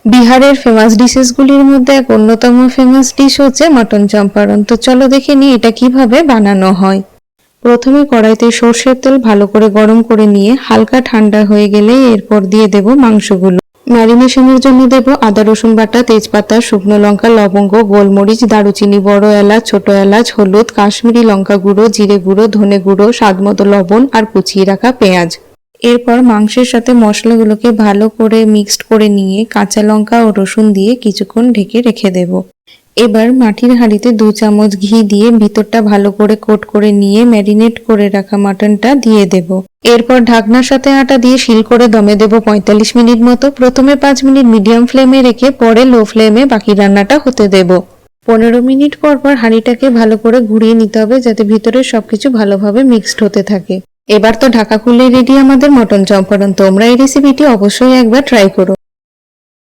বিহারের ফেমাস ডিশেসগুলির মধ্যে এক অন্যতম ফেমাস ডিশ হচ্ছে মটন চম্পারন। তো চলো দেখে নিই এটা কিভাবে বানানো হয়। প্রথমে কড়াইতে সর্ষের তেল ভালো করে গরম করে নিয়ে হালকা ঠান্ডা হয়ে গেলে এরপর দিয়ে দেব মাংসগুলো। ম্যারিনেশনের জন্য দেব আদা রসুন বাটা, তেজপাতা, শুকনো লঙ্কা, লবঙ্গ, গোলমরিচ, দারুচিনি, বড় এলাচ, ছোট এলাচ, হলুদ, কাশ্মীরি লঙ্কা গুঁড়ো, জিরে গুঁড়ো, ধনে গুঁড়ো, স্বাদমতো লবণ আর কুচিয়ে রাখা পেঁয়াজ। এরপর মাংসের সাথে মশলাগুলোকে ভালো করে মিক্সড করে নিয়ে কাঁচা লঙ্কা ও রসুন দিয়ে কিছুক্ষণ ঢেকে রেখে দেব। এবার মাটির হাঁড়িতে 2 চামচ ঘি দিয়ে ভিতরটা ভালো করে কোট করে নিয়ে ম্যারিনেট করে রাখা মাটনটা দিয়ে দেব। এরপর ঢাকনার সাথে আটা দিয়ে সিল করে দমে দেব 45 মিনিট মতো। প্রথমে 5 মিনিট মিডিয়াম ফ্লেমে রেখে পরে লো ফ্লেমে বাকি রান্নাটা হতে দেব। 15 মিনিট পর পর হাঁড়িটাকে ভালো করে ঘুরিয়ে নিতে হবে যাতে ভিতরের সবকিছু ভালোভাবে মিক্সড হতে থাকে। এবার তো ঢাকা খুলে রেডি আমাদের মটন চম্পারন। তোমরা এই রেসিপিটি অবশ্যই একবার ট্রাই করো।